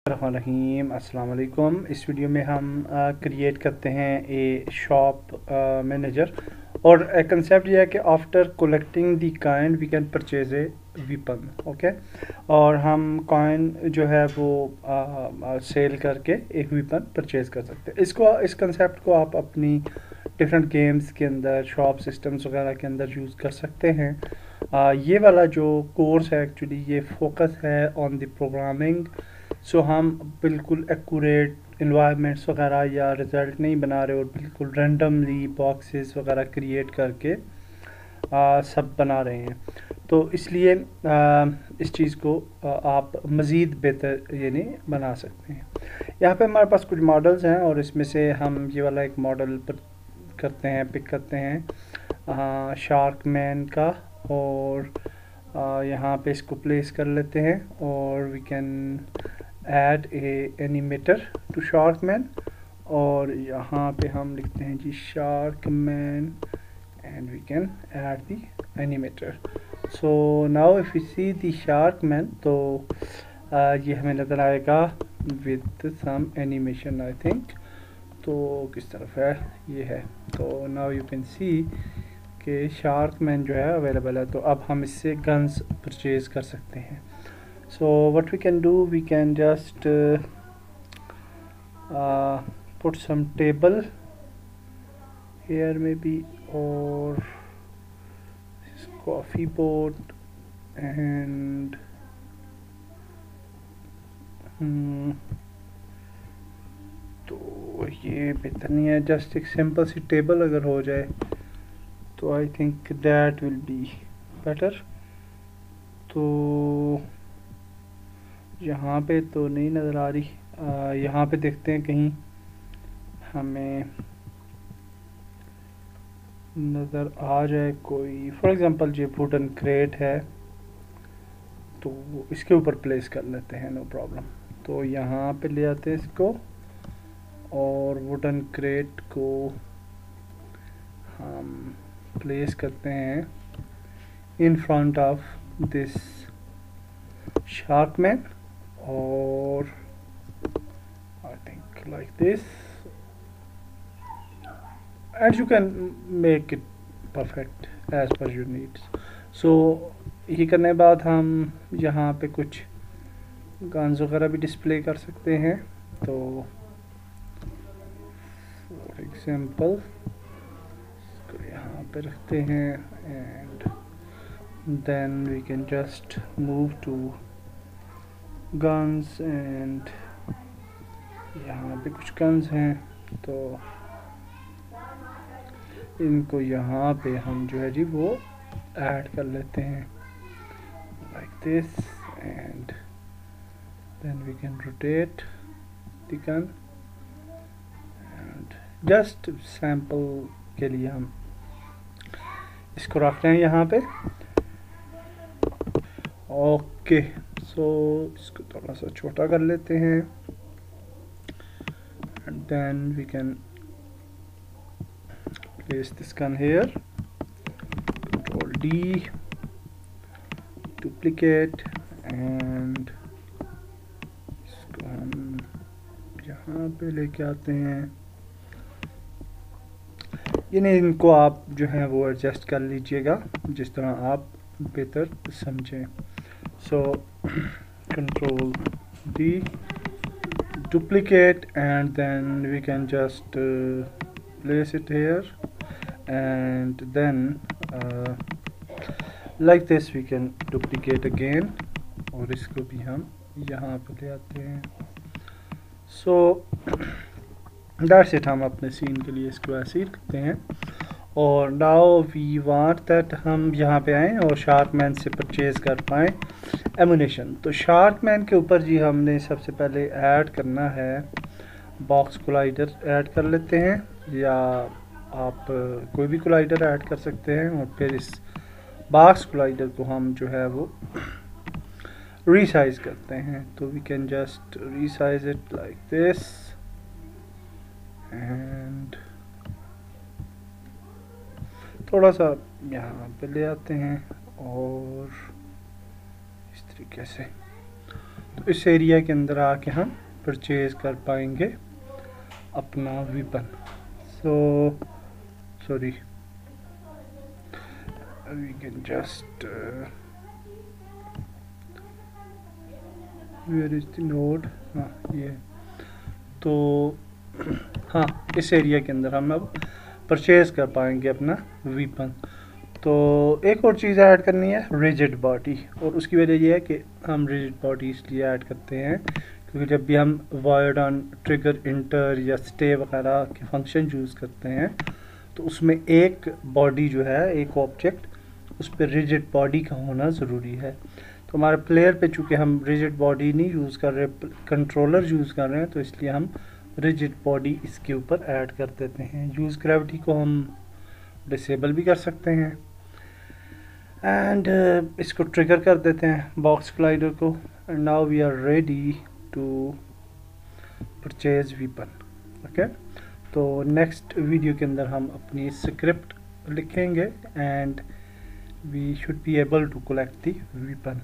रहीम अस्सलाम वालेकुम। इस वीडियो में हम क्रिएट करते हैं ए शॉप मैनेजर और कंसेप्ट ये है कि after collecting the coin we can purchase a weapon. Okay, और हम कॉइन जो है वो सेल करके एक वीपन परचेज कर सकते हैं। इस कंसेप्ट को आप अपनी डिफरेंट गेम्स के अंदर, शॉप सिस्टम्स वगैरह के अंदर यूज़ कर सकते हैं। ये वाला जो कोर्स है एक्चुअली ये फोकस है ऑन द प्रोग्रामिंग। सो हम बिल्कुल एक्यूरेट इन्वायरमेंट्स वगैरह या रिज़ल्ट नहीं बना रहे और बिल्कुल रैंडमली बॉक्सेस वगैरह क्रिएट करके सब बना रहे हैं। तो इसलिए इस चीज़ को आप मज़ीद बेहतर यानी बना सकते हैं। यहाँ पे हमारे पास कुछ मॉडल्स हैं और इसमें से हम ये वाला एक मॉडल पिक करते हैं शार्क मैन का, और यहाँ पे इसको प्लेस कर लेते हैं और we can add a animator to shark man, और यहाँ पे हम लिखते हैं जी shark man and we can add the animator. So now if you see the shark man तो ये हमें नज़र आएगा with some animation I think. तो किस तरफ है, ये है। तो नाउ यू कैन सी कि शार्क मैन जो है अवेलेबल है। तो अब हम इससे गन्स परचेज कर सकते हैं। So what we can do, we can just put some table here maybe, or this coffee pot, and तो ये बेहतर नहीं है। जस्ट एक सिंपल सी टेबल अगर हो जाए तो I think that will be better. तो यहाँ पे तो नहीं नज़र आ रही, यहाँ पे देखते हैं कहीं हमें नज़र आ जाए कोई। फॉर एग्ज़ाम्पल ये वुडन क्रेट है तो इसके ऊपर प्लेस कर लेते हैं, नो प्रॉब्लम। तो यहाँ पे ले आते हैं इसको और वुडन क्रेट को हम प्लेस करते हैं in front of this shark man, or I think like this, and you can make it perfect as per your needs. So ये करने के बाद हम यहाँ पे कुछ गन्स वगैरह भी डिस्प्ले कर सकते हैं। तो फॉर एग्जांपल इसको यहाँ पे रखते हैं and then we can just move to guns, and यहाँ पे कुछ गन्स हैं तो इनको यहाँ पे हम जो है जी वो ऐड कर लेते हैं like this, and then we can rotate the gun, and just sample के लिए हम इसको रख रहे हैं यहाँ पे। ओके, सो इसको थोड़ा सा छोटा कर लेते हैं and then we can place this gun here, control D, duplicate, and इसको हम यहाँ पे लेके आते हैं। इनको आप जो है वो एडजस्ट कर लीजिएगा जिस तरह आप बेहतर समझें। So control D, duplicate, and then we can just place it here, and then like this we can duplicate again, और इसको भी हम यहाँ पे ले आते हैं। So that's it, हम अपने सीन के लिए इसको ऐसे ही रखते हैं। और नाउ वी वांट दैट हम यहाँ पे आएँ और शार्क मैन से परचेज़ कर पाएँ एमुनेशन। तो शार्क मैन के ऊपर जी हमने सबसे पहले ऐड करना है बॉक्स कोलाइडर ऐड कर लेते हैं, या आप कोई भी कोलाइडर ऐड कर सकते हैं। और फिर इस बॉक्स कोलाइडर को हम जो है वो रीसाइज करते हैं। तो we can just resize it like this, and थोड़ा सा यहाँ पे ले आते हैं और इस तरीके से। तो इस एरिया के अंदर आके हम परचेज कर पाएंगे अपना weapon. So sorry, we can just where is the node, हाँ ये। तो हाँ, इस एरिया के अंदर हम अब परचेज कर पाएंगे अपना वेपन। तो एक और चीज़ ऐड करनी है, रिजिड बॉडी। और उसकी वजह यह है कि हम रिजिड बॉडी इसलिए ऐड करते हैं क्योंकि जब भी हम वॉइड ऑन ट्रिगर इंटर या स्टे वगैरह के फंक्शन यूज़ करते हैं तो उसमें एक बॉडी जो है, एक ऑब्जेक्ट, उस पर रिजिड बॉडी का होना ज़रूरी है। तो हमारे प्लेयर पे चूँकि हम रिजिड बॉडी नहीं यूज़ कर रहे, कंट्रोलर यूज़ कर रहे हैं, तो इसलिए हम रिजिड बॉडी इसके ऊपर ऐड कर देते हैं। यूज़ ग्रेविटी को हम डिसेबल भी कर सकते हैं एंड इसको ट्रिगर कर देते हैं बॉक्स क्लाइडर को। And now we are ready to purchase weapon. Okay, तो नेक्स्ट वीडियो के अंदर हम अपनी स्क्रिप्ट लिखेंगे and we should be able to collect the weapon.